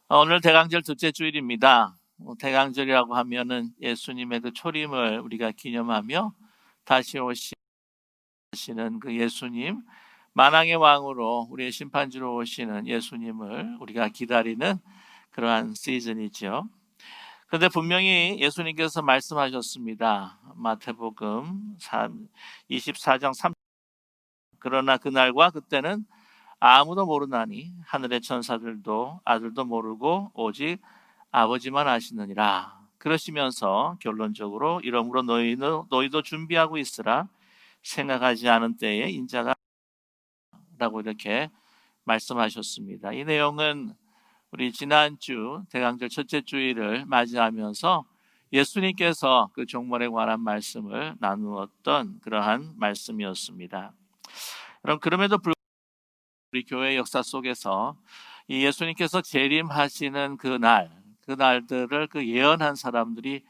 오늘 대강절 둘째 주일입니다. 대강절이라고 하면은 예수님의 그 초림을 우리가 기념하며 다시 오시는 그 예수님, 만왕의 왕으로 우리의 심판주로 오시는 예수님을 우리가 기다리는 그러한 시즌이죠. 그런데 분명히 예수님께서 말씀하셨습니다. 마태복음 24장 3, 그러나 그날과 그때는 아무도 모르나니 하늘의 천사들도 아들도 모르고 오직 아버지만 아시느니라. 그러시면서 결론적으로 이러므로 너희도 준비하고 있으라. 생각하지 않은 때에 인자가 라고 이렇게 말씀하셨습니다. 이 내용은 우리 지난주 대강절 첫째 주일을 맞이하면서 예수님께서 그 종말에 관한 말씀을 나누었던 그러한 말씀이었습니다. 여러분, 그럼에도 불구하고 우리 교회 역사 속에서 이 예수님께서 재림하시는 그날들을 그 예언한 사람들이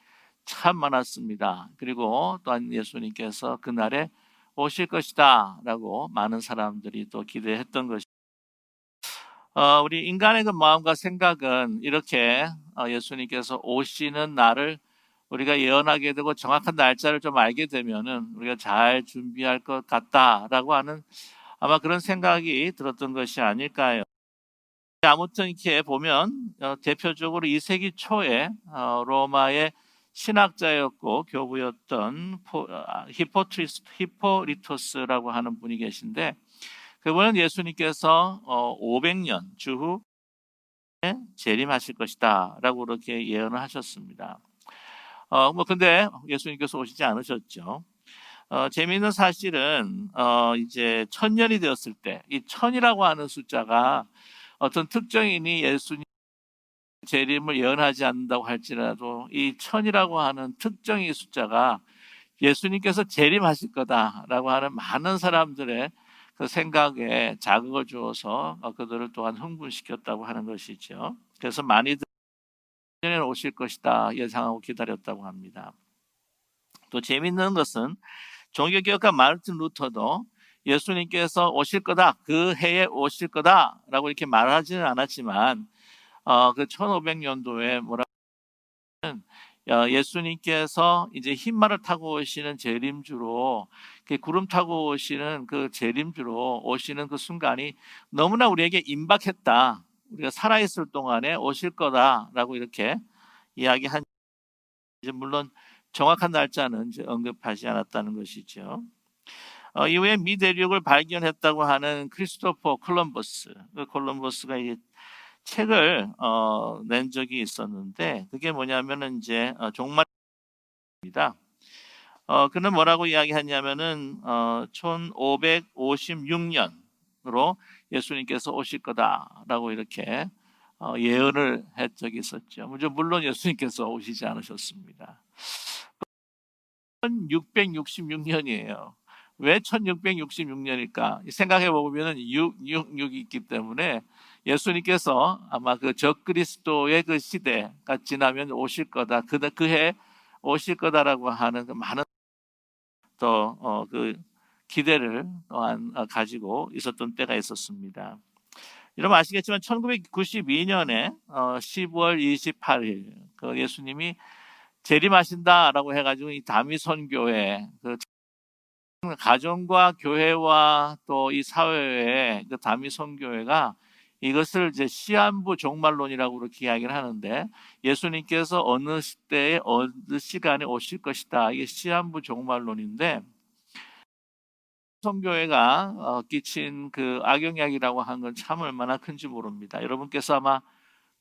참 많았습니다. 그리고 또한 예수님께서 그날에 오실 것이다 라고 많은 사람들이 또 기대했던 것이, 우리 인간의 그 마음과 생각은 이렇게 예수님께서 오시는 날을 우리가 예언하게 되고 정확한 날짜를 좀 알게 되면은 우리가 잘 준비할 것 같다라고 하는 아마 그런 생각이 들었던 것이 아닐까요? 아무튼 이렇게 보면 대표적으로 2세기 초에 로마의 신학자였고 교부였던 히포리토스라고 하는 분이 계신데, 그분은 예수님께서 500년 주후 재림하실 것이다 라고 그렇게 예언을 하셨습니다. 근데 예수님께서 오시지 않으셨죠. 재미있는 사실은 이제 1000년이 되었을 때 이 1000이라고 하는 숫자가 어떤 특정인이 예수님 재림을 예언하지 않는다고 할지라도 이 1000이라고 하는 특정의 숫자가 예수님께서 재림하실 거다라고 하는 많은 사람들의 그 생각에 자극을 주어서 그들을 또한 흥분시켰다고 하는 것이죠. 그래서 많이들 오실 것이다 예상하고 기다렸다고 합니다. 또 재미있는 것은 종교개혁가 마르틴 루터도 예수님께서 오실 거다, 그 해에 오실 거다라고 이렇게 말하지는 않았지만 그 1500년도에 예수님께서 이제 흰말을 타고 오시는 재림주로, 구름 타고 오시는 그 재림주로 오시는 그 순간이 너무나 우리에게 임박했다. 우리가 살아있을 동안에 오실 거다라고 이렇게 이야기한, 이제 물론 정확한 날짜는 이제 언급하지 않았다는 것이죠. 이후에 미 대륙을 발견했다고 하는 크리스토퍼 콜럼버스, 그 콜럼버스가 이제 책을 낸 적이 있었는데, 그게 뭐냐면은 이제 종말입니다. 그는 뭐라고 이야기하냐면은 1556년으로 예수님께서 오실 거다라고 이렇게 예언을 한 적이 있었죠. 물론 예수님께서 오시지 않으셨습니다. 1666년이에요. 왜 1666년일까? 생각해 보면 666이 있기 때문에 예수님께서 아마 그 적그리스도의 그 시대가 지나면 오실 거다, 그해 오실 거다라고 하는 그 많은 그 기대를 또한 가지고 있었던 때가 있었습니다. 여러분 아시겠지만 1992년에 10월 28일 그 예수님이 재림하신다라고 해가지고 이 다미선교회, 그 가정과 교회와 또 이 사회의 그 다미선교회가 이것을 이제 시한부 종말론이라고 그렇게 이야기를 하는데, 예수님께서 어느 시대에 어느 시간에 오실 것이다, 이게 시한부 종말론인데, 성교회가 끼친 그 악영향이라고 한 건 참 얼마나 큰지 모릅니다. 여러분께서 아마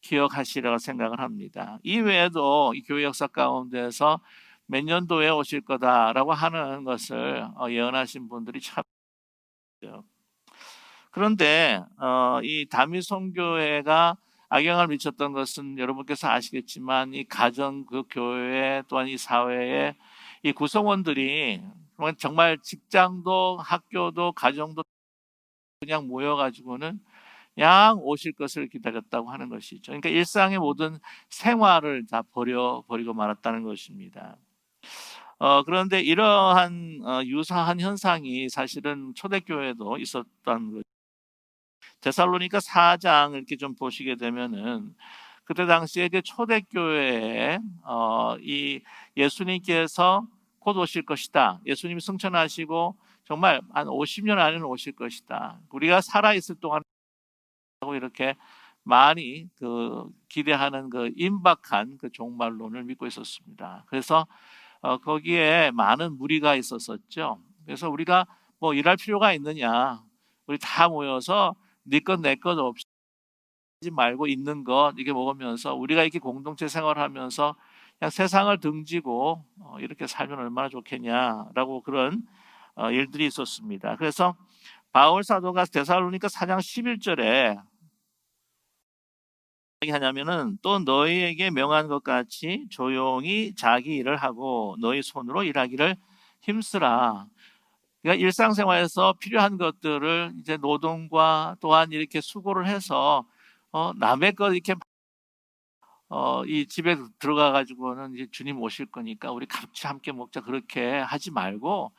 기억하시리라고 생각을 합니다. 이외에도 이 교회 역사 가운데서 몇 년도에 오실 거다라고 하는 것을 예언하신 분들이 참 많죠. 그런데 이 다미성교회가 악영향을 미쳤던 것은 여러분께서 아시겠지만, 이 가정, 그 교회 또한 이 사회의 이 구성원들이 정말 직장도 학교도 가정도 그냥 모여가지고는 양 오실 것을 기다렸다고 하는 것이죠. 그러니까 일상의 모든 생활을 다 버리고 말았다는 것입니다. 그런데 이러한 유사한 현상이 사실은 초대교회도 있었던 것. 데살로니가 4장 이렇게 좀 보시게 되면은 그때 당시에 이제 초대교회에 이 예수님께서 곧 오실 것이다. 예수님이 승천하시고 정말 한 50년 안에는 오실 것이다. 우리가 살아있을 동안 하고 이렇게 많이 기대하는 임박한 종말론을 믿고 있었습니다. 그래서 거기에 많은 무리가 있었었죠. 그래서 우리가 뭐 일할 필요가 있느냐? 우리 다 모여서 네 것 내 것 없이 말고 있는 것 이게 먹으면서 우리가 이렇게 공동체 생활하면서 그냥 세상을 등지고 이렇게 살면 얼마나 좋겠냐라고 그런 일들이 있었습니다. 그래서 바울 사도가 데살로니가 4장 11절에 하냐면은 또 너희에게 명한 것 같이 조용히 자기 일을 하고 너희 손으로 일하기를 힘쓰라. 그러니까 일상생활에서 필요한 것들을 이제 노동과 또한 이렇게 수고를 해서 남의 것 이렇게 이 집에 들어가 가지고는 이제 주님 오실 거니까 우리 같이 함께 먹자 그렇게 하지 말고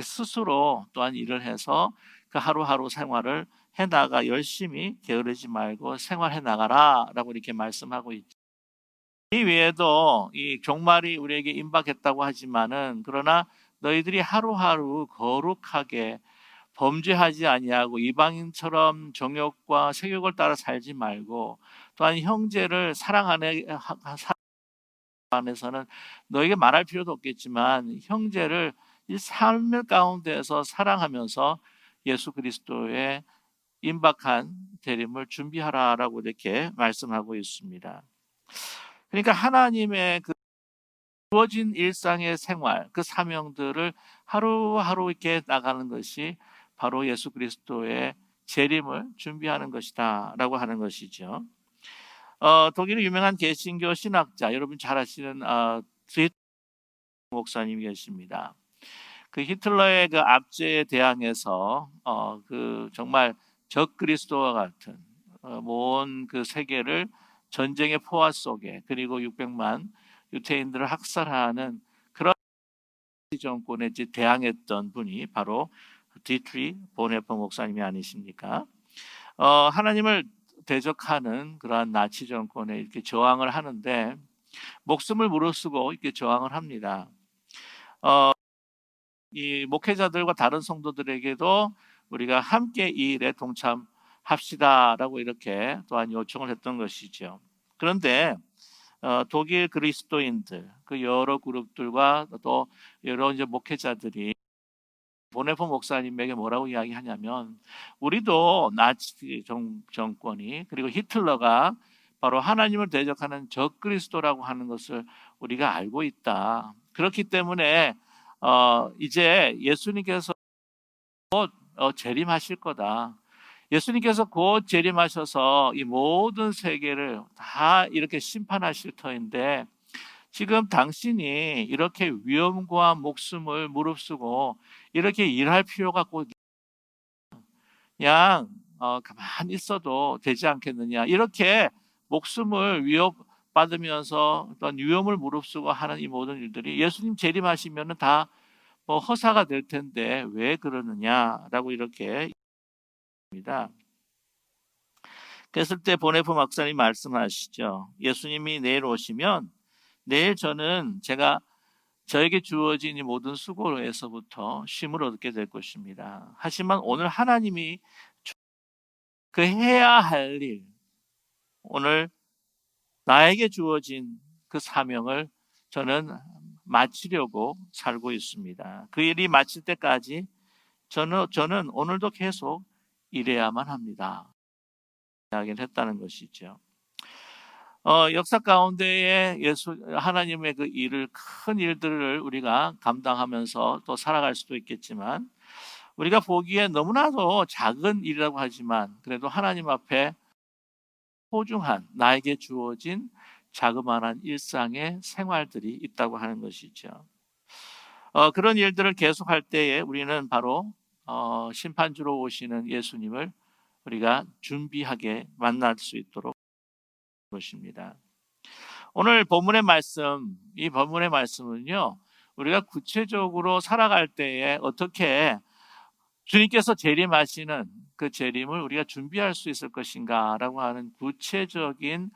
스스로 또한 일을 해서 그 하루하루 생활을 해 나가 열심히 게으르지 말고 생활해 나가라라고 이렇게 말씀하고 있죠. 이 외에도 이 종말이 우리에게 임박했다고 하지만은 그러나 너희들이 하루하루 거룩하게 범죄하지 아니하고 이방인처럼 정욕과 세욕을 따라 살지 말고 또한 형제를 사랑하는 안에서는 너에게 말할 필요도 없겠지만 형제를 이 삶의 가운데서 사랑하면서 예수 그리스도의 임박한 재림을 준비하라라고 이렇게 말씀하고 있습니다. 그러니까 하나님의 주어진 일상의 생활, 그 사명들을 하루하루 이렇게 나가는 것이 바로 예수 그리스도의 재림을 준비하는 것이다라고 하는 것이죠. 독일의 유명한 개신교 신학자 여러분 잘 아시는 드리트 목사님이 계십니다. 그 히틀러의 그 압제에 대항해서 정말 적 그리스도와 같은 온 그 세계를 전쟁의 포화 속에 그리고 600만 유태인들을 학살하는 그런 정권에 대항했던 분이 바로 디트리 보네퍼 목사님이 아니십니까? 하나님을 대적하는 그러한 나치 정권에 이렇게 저항을 하는데 목숨을 무릅쓰고 이렇게 저항을 합니다. 이 목회자들과 다른 성도들에게도 우리가 함께 이 일에 동참합시다라고 이렇게 또한 요청을 했던 것이죠. 그런데 독일 그리스도인들 그 여러 그룹들과 또 여러 이제 목회자들이 보네포 목사님에게 뭐라고 이야기하냐면 우리도 나치 정권이 그리고 히틀러가 바로 하나님을 대적하는 적 그리스도라고 하는 것을 우리가 알고 있다. 그렇기 때문에 이제 예수님께서 곧 재림하실 거다. 예수님께서 곧 재림하셔서 이 모든 세계를 다 이렇게 심판하실 터인데 지금 당신이 이렇게 위험과 목숨을 무릅쓰고 이렇게 일할 필요가 꼭 그냥 가만히 있어도 되지 않겠느냐 이렇게 목숨을 위협받으면서 어떤 위험을 무릅쓰고 하는 이 모든 일들이 예수님 재림하시면은 다 뭐 허사가 될 텐데 왜 그러느냐라고 이렇게 입니다. 그랬을 때 보네포 목사님 말씀하시죠. 예수님이 내일 오시면 내일 제가 저에게 주어진 이 모든 수고로에서부터 쉼을 얻게 될 것입니다. 하지만 오늘 하나님이 그 해야 할 일, 오늘 나에게 주어진 그 사명을 저는 마치려고 살고 있습니다. 그 일이 마칠 때까지 저는 오늘도 계속 일해야만 합니다. 이야기를 했다는 것이죠. 역사 가운데에 하나님의 그 일을 큰 일들을 우리가 감당하면서 또 살아갈 수도 있겠지만 우리가 보기에 너무나도 작은 일이라고 하지만 그래도 하나님 앞에 소중한 나에게 주어진 자그마한 일상의 생활들이 있다고 하는 것이죠. 그런 일들을 계속할 때에 우리는 바로 심판주로 오시는 예수님을 우리가 준비하게 만날 수 있도록 것입니다. 오늘 본문의 말씀, 이 본문의 말씀은요, 우리가 구체적으로 살아갈 때에 어떻게 주님께서 재림하시는 그 재림을 우리가 준비할 수 있을 것인가라고 하는 구체적인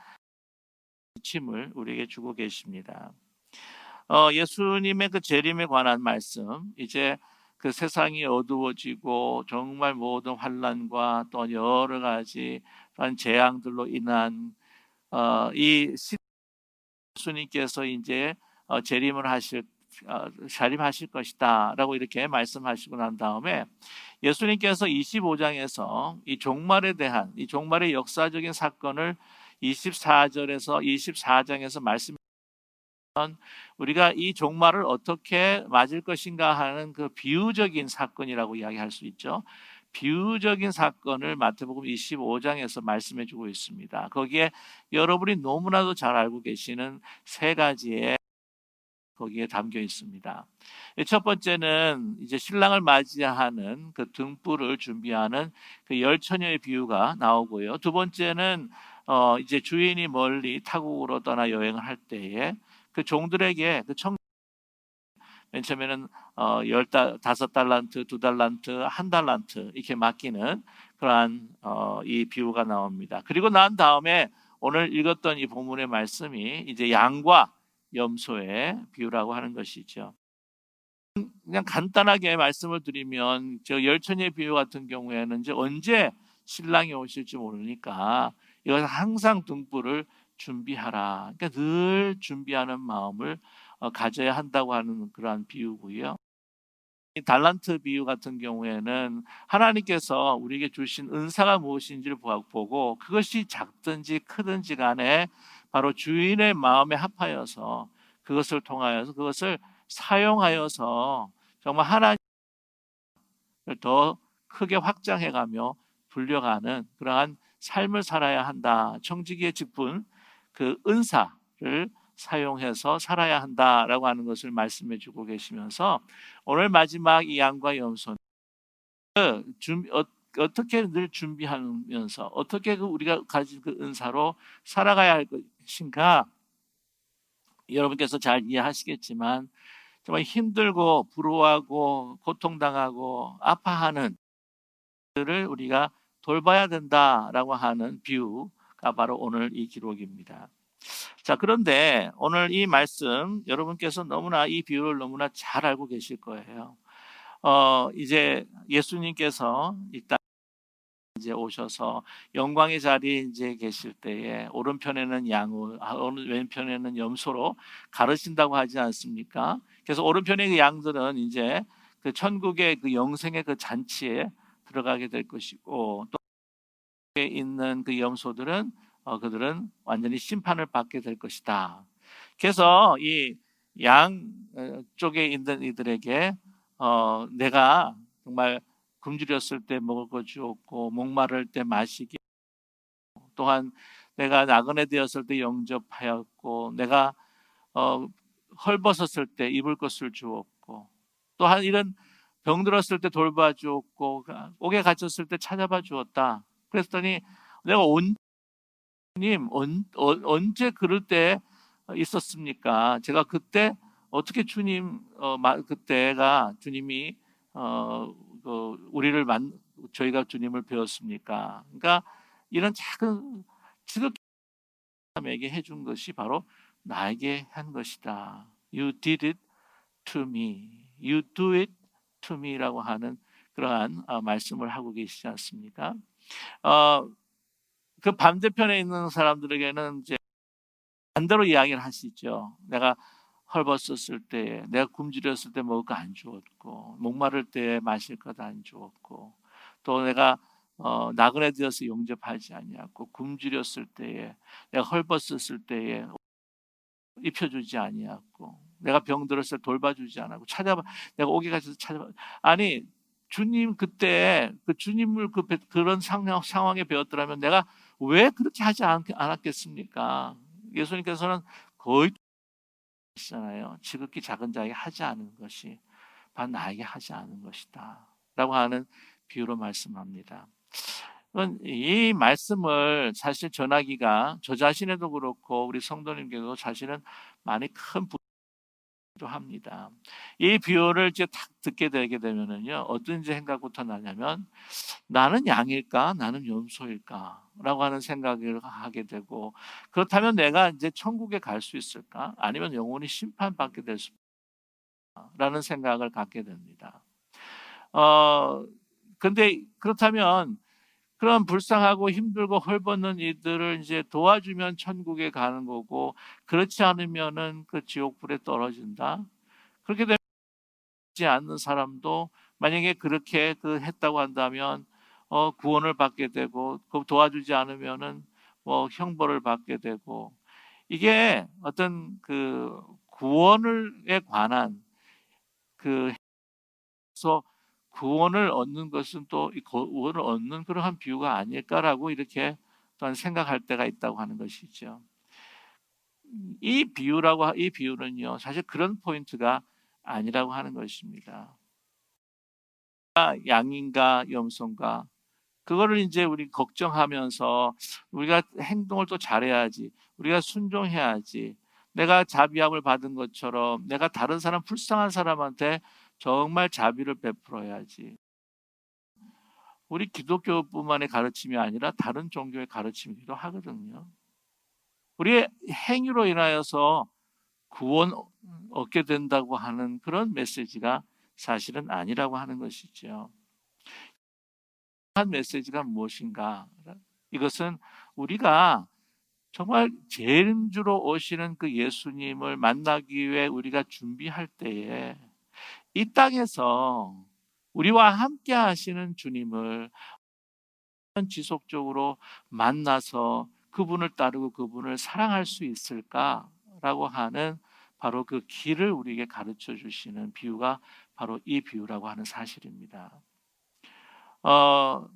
가르침을 우리에게 주고 계십니다. 예수님의 그 재림에 관한 말씀, 이제 그 세상이 어두워지고 정말 모든 환난과 또 여러 가지 재앙들로 인한 이 예수님께서 이제 재림을 자림하실 것이다라고 이렇게 말씀하시고 난 다음에 예수님께서 25장에서 이 종말에 대한 이 종말의 역사적인 사건을 24절에서 24장에서 우리가 이 종말을 어떻게 맞을 것인가 하는 그 비유적인 사건이라고 이야기할 수 있죠. 비유적인 사건을 마태복음 25장에서 말씀해 주고 있습니다. 거기에 여러분이 너무나도 잘 알고 계시는 세 가지의 거기에 담겨 있습니다. 첫 번째는 이제 신랑을 맞이하는 그 등불을 준비하는 그 열 처녀의 비유가 나오고요. 두 번째는 이제 주인이 멀리 타국으로 떠나 여행을 할 때에 그 종들에게 맨 처음에는 15달란트, 2달란트, 1달란트 이렇게 맡기는 그러한 이 비유가 나옵니다. 그리고 난 다음에 오늘 읽었던 이 본문의 말씀이 이제 양과 염소의 비유라고 하는 것이죠. 그냥 간단하게 말씀을 드리면 저 열처녀의 비유 같은 경우에는 이제 언제 신랑이 오실지 모르니까 이것은 항상 등불을 준비하라. 그러니까 늘 준비하는 마음을 가져야 한다고 하는 그러한 비유고요. 이 달란트 비유 같은 경우에는 하나님께서 우리에게 주신 은사가 무엇인지를 보고 그것이 작든지 크든지 간에 바로 주인의 마음에 합하여서 그것을 통하여서 그것을 사용하여서 정말 하나님을 더 크게 확장해가며 불려가는 그러한 삶을 살아야 한다. 청지기의 직분, 그 은사를 사용해서 살아야 한다라고 하는 것을 말씀해 주고 계시면서 오늘 마지막 이 양과 염소는 어떻게 늘 준비하면서 어떻게 우리가 가진 그 은사로 살아가야 할 것인가 여러분께서 잘 이해하시겠지만 정말 힘들고 부러워하고 고통당하고 아파하는 들을 우리가 돌봐야 된다라고 하는 비유가 바로 오늘 이 기록입니다. 자, 그런데 오늘 이 말씀 여러분께서 너무나 이 비유를 너무나 잘 알고 계실 거예요. 이제 예수님께서 이 땅에 이제 오셔서 영광의 자리에 이제 계실 때에 오른편에는 양을, 왼편에는 염소로 가르친다고 하지 않습니까? 그래서 오른편의 그 양들은 이제 그 천국의 그 영생의 그 잔치에 들어가게 될 것이고 또 있는 그 염소들은 그들은 완전히 심판을 받게 될 것이다. 그래서 이 양 쪽에 있는 이들에게 내가 정말 굶주렸을 때 먹을 거 주었고 목마를 때 마시게 또한 내가 나그네 되었을 때 영접하였고 내가 헐벗었을 때 입을 것을 주었고 또한 이런 병들었을 때 돌봐주었고 옥에 갇혔을 때 찾아봐 주었다. 그랬더니 내가 언제 그럴 때 있었습니까? 제가 그때 어떻게 주님 그때가 주님이 저희가 주님을 배웠습니까? 그러니까 이런 작은 지극히 사람에게 해준 것이 바로 나에게 한 것이다. You did it to me. You do it to me라고 하는 그러한 말씀을 하고 계시지 않습니까? 그 반대편에 있는 사람들에게는 이제 반대로 이야기를 하시죠. 내가 헐벗었을 때, 내가 굶주렸을 때 먹을 거 안 주었고, 목마를 때 마실 것 안 주었고, 또 내가 나그네 되어서 용접하지 아니하고, 굶주렸을 때에, 내가 헐벗었을 때에 입혀주지 아니하고, 내가 병들었을 때 돌봐주지 않았고, 내가 오게 가서 찾아봐. 아니, 주님 그때 그 주님을 그런 상황에 배웠더라면 내가 왜 그렇게 하지 않았겠습니까? 예수님께서는 거의 하시잖아요. 지극히 작은 자에게 하지 않은 것이 바로 나에게 하지 않은 것이다 라고 하는 비유로 말씀합니다. 이 말씀을 사실 전하기가 저 자신에도 그렇고 우리 성도님께도 사실은 많이 큰 합니다. 이 비유를 이제 딱 듣게 되게 되면은요, 어떤 생각부터 나냐면, 나는 양일까? 나는 염소일까? 라고 하는 생각을 하게 되고, 그렇다면 내가 이제 천국에 갈 수 있을까? 아니면 영원히 심판받게 될 수, 라는 생각을 갖게 됩니다. 어, 근데 그렇다면 그런 불쌍하고 힘들고 헐벗는 이들을 이제 도와주면 천국에 가는 거고, 그렇지 않으면은 그 지옥불에 떨어진다. 그렇게 되지 않는 사람도 만약에 그렇게 했다고 한다면 구원을 받게 되고, 그 도와주지 않으면은 뭐 형벌을 받게 되고, 이게 어떤 구원에 관한 그 해서 구원을 얻는 것은 또 이 구원을 얻는 그러한 비유가 아닐까라고 이렇게 또한 생각할 때가 있다고 하는 것이죠. 이 비유는요, 사실 그런 포인트가 아니라고 하는 것입니다. 양인가 염소인가, 그거를 이제 우리 걱정하면서 우리가 행동을 또 잘해야지, 우리가 순종해야지, 내가 자비함을 받은 것처럼 내가 다른 사람, 불쌍한 사람한테 정말 자비를 베풀어야지. 우리 기독교뿐만의 가르침이 아니라 다른 종교의 가르침이기도 하거든요. 우리의 행위로 인하여서 구원 얻게 된다고 하는 그런 메시지가 사실은 아니라고 하는 것이죠. 한 메시지가 무엇인가? 이것은 우리가 정말 재림주로 오시는 그 예수님을 만나기 위해 우리가 준비할 때에 이 땅에서 우리와 함께 하시는 주님을 지속적으로 만나서 그분을 따르고 그분을 사랑할 수 있을까라고 하는 바로 그 길을 우리에게 가르쳐 주시는 비유가 바로 이 비유라고 하는 사실입니다. 어,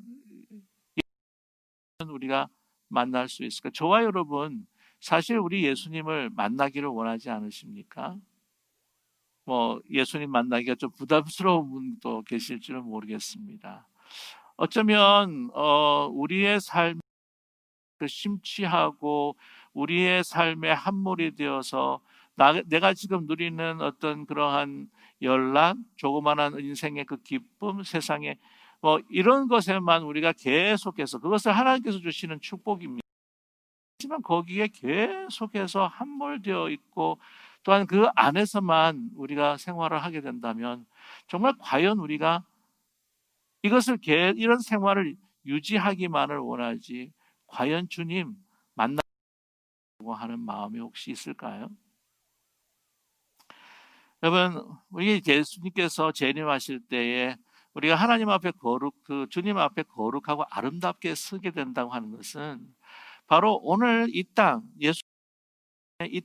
우리가 만날 수 있을까? 저와 여러분, 사실 우리 예수님을 만나기를 원하지 않으십니까? 뭐 예수님 만나기가 좀 부담스러운 분도 계실지는 모르겠습니다. 어쩌면 우리의 삶 심취하고 우리의 삶의 함몰이 되어서 내가 지금 누리는 어떤 그러한 연락, 조그마한 인생의 그 기쁨, 세상에 뭐 이런 것에만 우리가 계속해서, 그것을 하나님께서 주시는 축복입니다. 하지만 거기에 계속해서 함몰되어 있고 또한 그 안에서만 우리가 생활을 하게 된다면 정말 과연 우리가 이런 생활을 유지하기만을 원하지 과연 주님 만나고 하는 마음이 혹시 있을까요? 여러분, 우리 예수님께서 재림하실 때에 우리가 하나님 앞에 주님 앞에 거룩하고 아름답게 서게 된다고 하는 것은 바로 오늘 이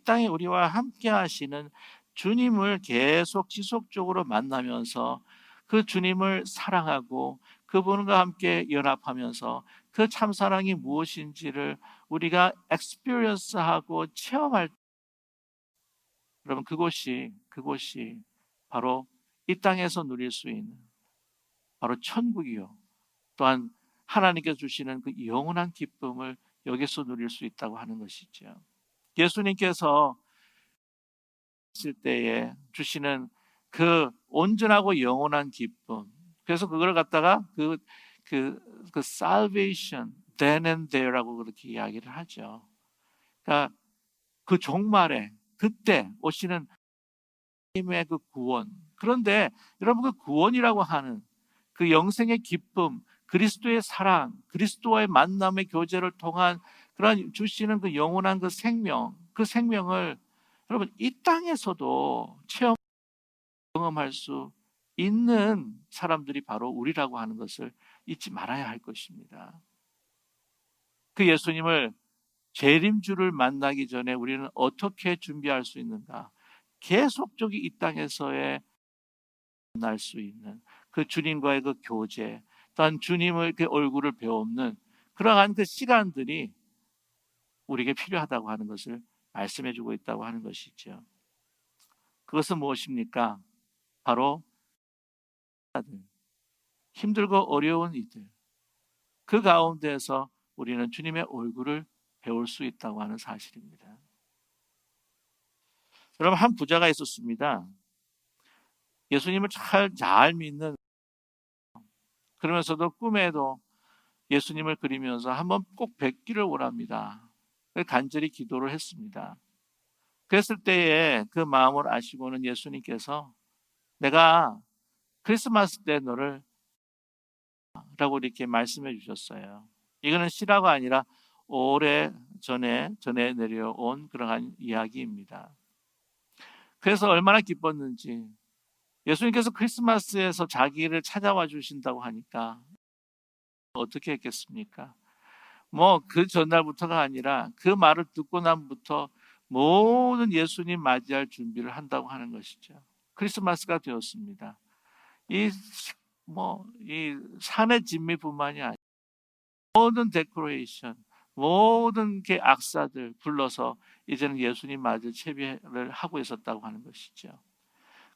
땅에 우리와 함께 하시는 주님을 계속 지속적으로 만나면서 그 주님을 사랑하고 그분과 함께 연합하면서 그 참사랑이 무엇인지를 우리가 experience하고 체험할, 여러분, 그곳이 바로 이 땅에서 누릴 수 있는 바로 천국이요, 또한 하나님께서 주시는 그 영원한 기쁨을 여기서 누릴 수 있다고 하는 것이죠. 예수님께서 있을 때에 주시는 그 온전하고 영원한 기쁨. 그래서 그걸 갖다가 그 salvation then and there라고 그렇게 이야기를 하죠. 그러니까 그 종말에 그때 오시는 하나님의 그 구원. 그런데 여러분, 그 구원이라고 하는 그 영생의 기쁨, 그리스도의 사랑, 그리스도와의 만남의 교제를 통한 그런 주시는 그 영원한 그 생명, 그 생명을 여러분 이 땅에서도 경험할 수 있는 사람들이 바로 우리라고 하는 것을 잊지 말아야 할 것입니다. 그 예수님을 재림주를 만나기 전에 우리는 어떻게 준비할 수 있는가? 계속적인 이 땅에서의 만날 수 있는 그 주님과의 그 교제, 또한 주님의 그 얼굴을 배우는 그러한 그 시간들이 우리에게 필요하다고 하는 것을 말씀해주고 있다고 하는 것이죠. 그것은 무엇입니까? 바로 힘들고 어려운 이들, 그 가운데에서 우리는 주님의 얼굴을 배울 수 있다고 하는 사실입니다. 여러분, 한 부자가 있었습니다. 예수님을 잘 믿는, 그러면서도 꿈에도 예수님을 그리면서 한번 꼭 뵙기를 원합니다. 간절히 기도를 했습니다. 그랬을 때에 그 마음을 아시고는 예수님께서 내가 크리스마스 때 너를 라고 이렇게 말씀해 주셨어요. 이거는 실화가 아니라 오래 전에 내려온 그러한 이야기입니다. 그래서 얼마나 기뻤는지 예수님께서 크리스마스에서 자기를 찾아와 주신다고 하니까 어떻게 했겠습니까? 뭐 그 전날부터가 아니라 그 말을 듣고 난부터 모든 예수님 맞이할 준비를 한다고 하는 것이죠. 크리스마스가 되었습니다. 이 산의 진미뿐만이 아니라 모든 데코레이션, 모든 게 악사들 불러서 이제는 예수님 맞을 채비를 하고 있었다고 하는 것이죠.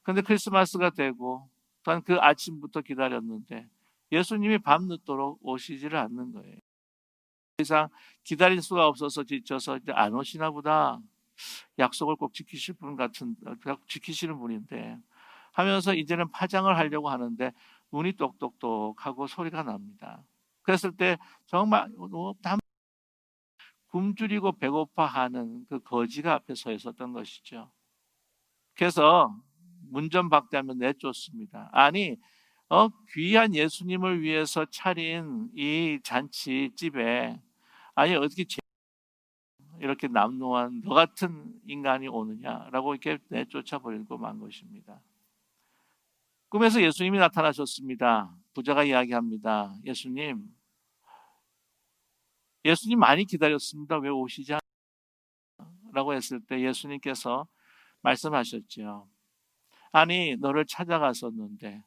그런데 크리스마스가 되고 또한 그 아침부터 기다렸는데 예수님이 밤늦도록 오시지를 않는 거예요. 더 이상 기다릴 수가 없어서 지쳐서 이제 안 오시나 보다. 약속을 꼭 지키시는 분인데 하면서 이제는 파장을 하려고 하는데 눈이 똑똑똑하고 소리가 납니다. 그랬을 때 정말 굶주리고 배고파하는 그 거지가 앞에 서 있었던 것이죠. 그래서 문전박대하며 내쫓습니다. 아니, 귀한 예수님을 위해서 차린 이 잔치집에 아니 어떻게 이렇게 남루한 너 같은 인간이 오느냐라고 이렇게 내쫓아 버리고 만 것입니다. 꿈에서 예수님이 나타나셨습니다. 부자가 이야기합니다. 예수님 많이 기다렸습니다. 왜 오시지 않라고 했을 때 예수님께서 말씀하셨죠. 아니 너를 찾아갔었는데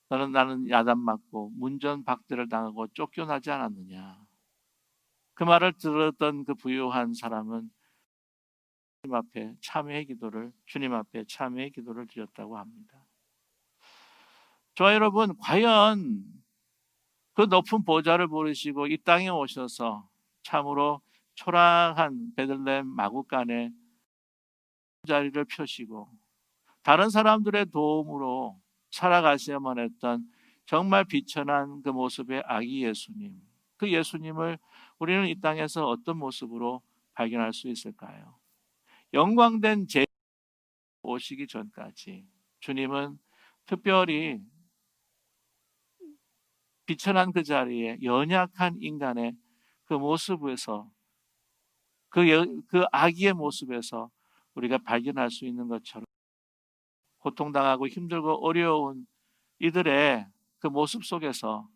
나는 야단 맞고 문전박대를 당하고 쫓겨나지 않았느냐. 그 말을 들었던 그 부유한 사람은 주님 앞에 참회의 기도를 드렸다고 합니다. 저와 여러분, 과연 그 높은 보좌를 부르시고 이 땅에 오셔서 참으로 초라한 베들레헴 마구간에 자리를 펴시고 다른 사람들의 도움으로 살아가셔야만 했던 정말 비천한 그 모습의 아기 예수님, 그 예수님을 우리는 이 땅에서 어떤 모습으로 발견할 수 있을까요? 영광된 제 오시기 전까지 주님은 특별히 비천한 그 자리에 연약한 인간의 그 모습에서 그 아기의 모습에서 우리가 발견할 수 있는 것처럼 고통당하고 힘들고 어려운 이들의 그 모습 속에서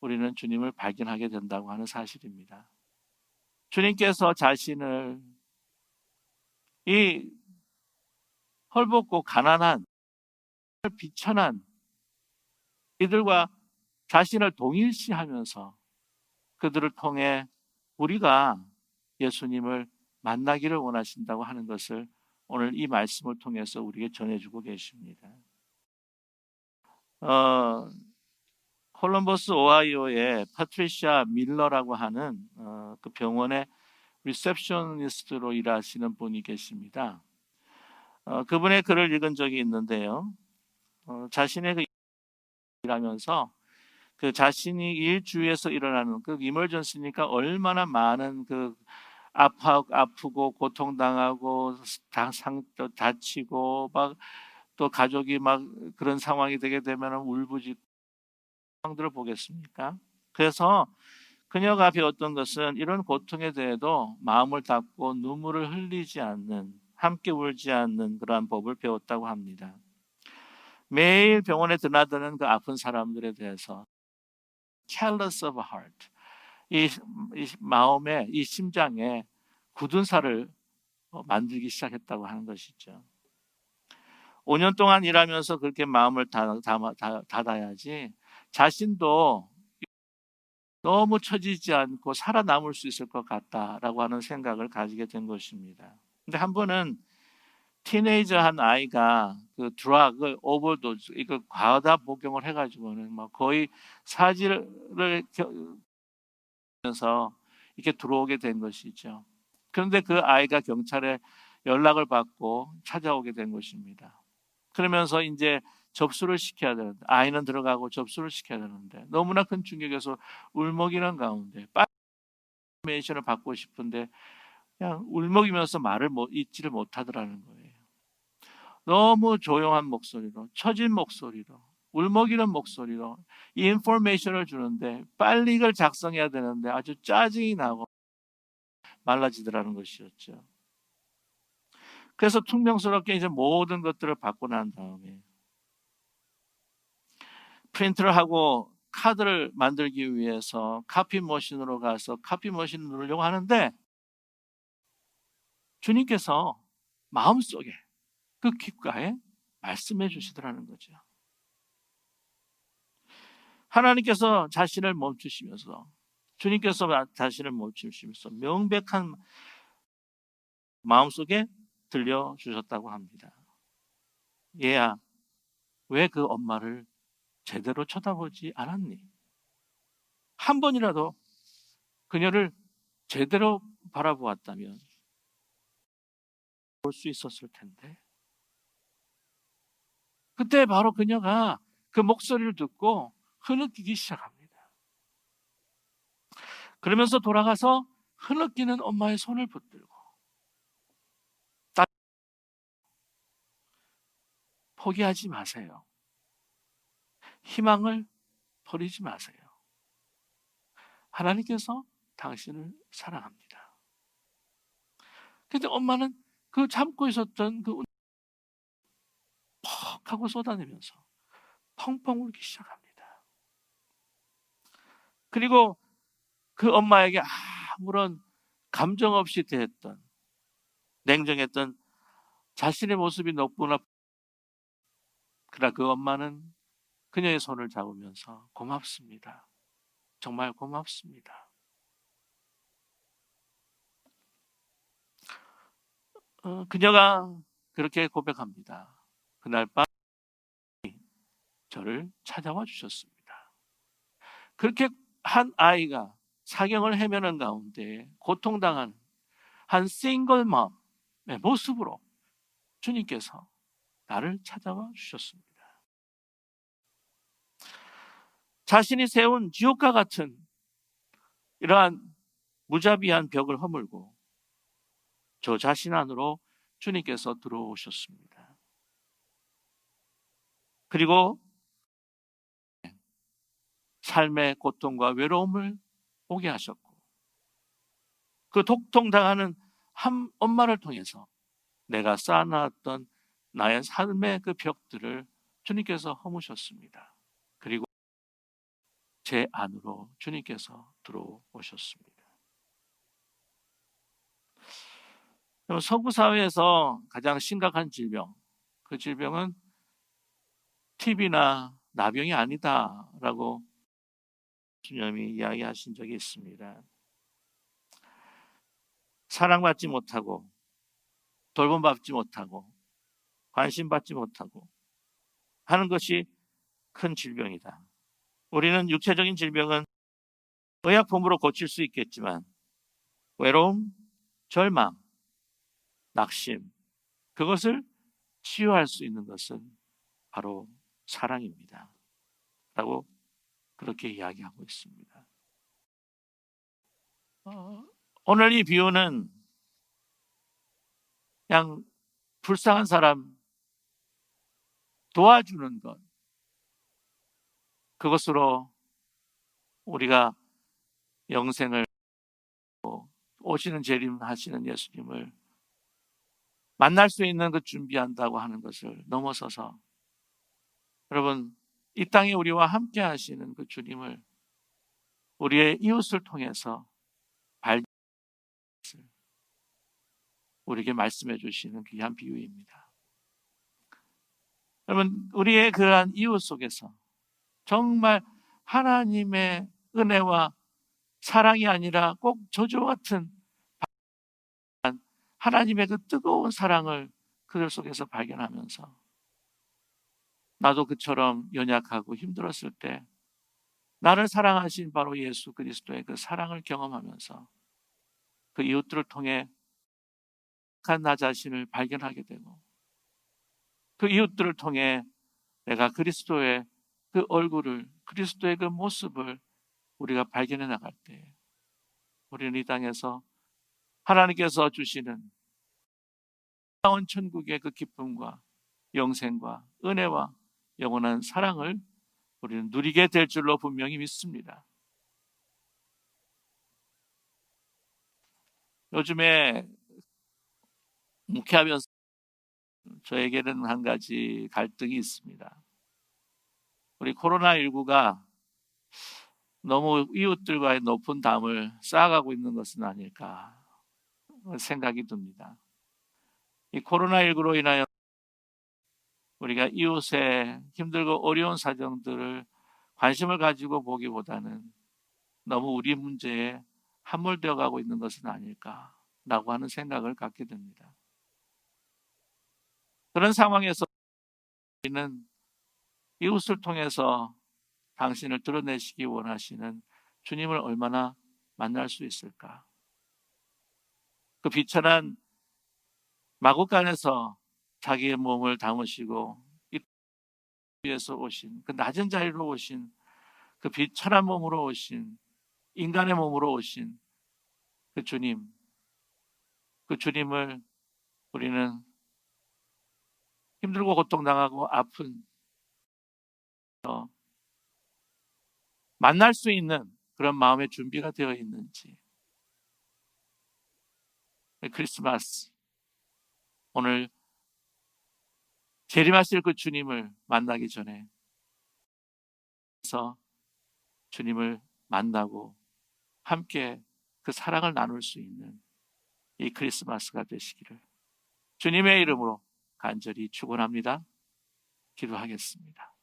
우리는 주님을 발견하게 된다고 하는 사실입니다. 주님께서 자신을 이 헐벗고 가난한 비천한 이들과 자신을 동일시하면서 그들을 통해 우리가 예수님을 만나기를 원하신다고 하는 것을 오늘 이 말씀을 통해서 우리에게 전해주고 계십니다. 콜럼버스 오하이오의 파트리샤 밀러라고 하는 그 병원의 리셉셔니스트로 일하시는 분이 계십니다. 그분의 글을 읽은 적이 있는데요. 자신의 그 일하면서 그 자신이 일주에서 일어나는 그 이멀전시니까 얼마나 많은 그 아프고 고통당하고 다치고 막 또 가족이 막 그런 상황이 되게 되면 울부짖고 상황들을 보겠습니까? 그래서 그녀가 배웠던 것은 이런 고통에 대해도 마음을 닫고 눈물을 흘리지 않는, 함께 울지 않는 그러한 법을 배웠다고 합니다. 매일 병원에 드나드는 그 아픈 사람들에 대해서 careless of heart, 이 마음에, 이 심장에 굳은 살을 만들기 시작했다고 하는 것이죠. 5년 동안 일하면서 그렇게 마음을 닫아야지 자신도 너무 처지지 않고 살아남을 수 있을 것 같다라고 하는 생각을 가지게 된 것입니다. 근데 한 번은 티네이저 한 아이가 그 드라그 오버도즈 이거 과다 복용을 해가지고는 막 거의 사지를 면서 이렇게 들어오게 된 것이죠. 그런데 그 아이가 경찰에 연락을 받고 찾아오게 된 것입니다. 그러면서 이제 접수를 시켜야 되는데, 아이는 들어가고 접수를 시켜야 되는데 너무나 큰 충격에서 울먹이는 가운데 파메이션을 받고 싶은데 그냥 울먹이면서 말을 잊지를 못하더라는 거예요. 너무 조용한 목소리로, 처진 목소리로, 울먹이는 목소리로 이 인포메이션을 주는데 빨리 이걸 작성해야 되는데 아주 짜증이 나고 말라지더라는 것이었죠. 그래서 퉁명스럽게 이제 모든 것들을 받고 난 다음에 프린트를 하고 카드를 만들기 위해서 카피 머신으로 가서 카피 머신을 누르려고 하는데 주님께서 마음속에 그 귓가에 말씀해 주시더라는 거죠. 하나님께서 자신을 멈추시면서, 주님께서 자신을 멈추시면서 명백한 마음속에 들려주셨다고 합니다. 얘야, 왜 그 엄마를 제대로 쳐다보지 않았니? 한 번이라도 그녀를 제대로 바라보았다면 볼 수 있었을 텐데. 그때 바로 그녀가 그 목소리를 듣고 흐느끼기 시작합니다. 그러면서 돌아가서 흐느끼는 엄마의 손을 붙들고 포기하지 마세요. 희망을 버리지 마세요. 하나님께서 당신을 사랑합니다. 근데 엄마는 그 참고 있었던 그 퍽 하고 쏟아내면서 펑펑 울기 시작합니다. 그리고 그 엄마에게 아무런 감정 없이 대했던, 냉정했던 자신의 모습이 너무나, 그러나 그 엄마는 그녀의 손을 잡으면서 고맙습니다. 정말 고맙습니다. 그녀가 그렇게 고백합니다. 그날 밤 저를 찾아와 주셨습니다. 그렇게 한 아이가 사경을 헤매는 가운데 고통당하는 한 싱글맘의 모습으로 주님께서 나를 찾아와 주셨습니다. 자신이 세운 지옥과 같은 이러한 무자비한 벽을 허물고 저 자신 안으로 주님께서 들어오셨습니다. 그리고 삶의 고통과 외로움을 오게 하셨고 그 독통당하는 한 엄마를 통해서 내가 쌓아놨던 나의 삶의 그 벽들을 주님께서 허무셨습니다. 그리고 제 안으로 주님께서 들어오셨습니다. 서구 사회에서 가장 심각한 질병, 그 질병은 TB나 나병이 아니다라고 주님이 이야기하신 적이 있습니다. 사랑받지 못하고 돌봄받지 못하고 관심받지 못하고 하는 것이 큰 질병이다. 우리는 육체적인 질병은 의약품으로 고칠 수 있겠지만 외로움, 절망, 낙심, 그것을 치유할 수 있는 것은 바로 사랑입니다. 라고 그렇게 이야기하고 있습니다. 오늘 이 비유는 그냥 불쌍한 사람 도와주는 것, 그것으로 우리가 영생을, 오시는 재림하시는 예수님을 만날 수 있는 그 준비한다고 하는 것을 넘어서서 여러분 이 땅에 우리와 함께 하시는 그 주님을 우리의 이웃을 통해서 우리에게 말씀해 주시는 귀한 비유입니다. 여러분 우리의 그러한 이웃 속에서 정말 하나님의 은혜와 사랑이 아니라 꼭 저주와 같은 하나님의 그 뜨거운 사랑을 그들 속에서 발견하면서 나도 그처럼 연약하고 힘들었을 때 나를 사랑하신 바로 예수 그리스도의 그 사랑을 경험하면서 그 이웃들을 통해 연약한 나 자신을 발견하게 되고 그 이웃들을 통해 내가 그리스도의 그 얼굴을, 그리스도의 그 모습을 우리가 발견해 나갈 때 우리는 이 땅에서 하나님께서 주시는 놀라운 천국의 그 기쁨과 영생과 은혜와 영원한 사랑을 우리는 누리게 될 줄로 분명히 믿습니다. 요즘에 목회하면서 저에게는 한 가지 갈등이 있습니다. 우리 코로나19가 너무 이웃들과의 높은 담을 쌓아가고 있는 것은 아닐까 생각이 듭니다. 이 코로나19로 인하여 우리가 이웃의 힘들고 어려운 사정들을 관심을 가지고 보기보다는 너무 우리 문제에 함몰되어 가고 있는 것은 아닐까라고 하는 생각을 갖게 됩니다. 그런 상황에서 우리는 이웃을 통해서 당신을 드러내시기 원하시는 주님을 얼마나 만날 수 있을까? 그 비천한 마구간에서 자기의 몸을 담으시고 이 위에서 오신 그 낮은 자리로 오신 그 비천한 몸으로 오신 인간의 몸으로 오신 그 주님, 그 주님을 우리는 힘들고 고통당하고 아픈 만날 수 있는 그런 마음의 준비가 되어 있는지. 크리스마스 오늘 재림하실 그 주님을 만나기 전에 주님을 만나고 함께 그 사랑을 나눌 수 있는 이 크리스마스가 되시기를 주님의 이름으로 간절히 축원합니다. 기도하겠습니다.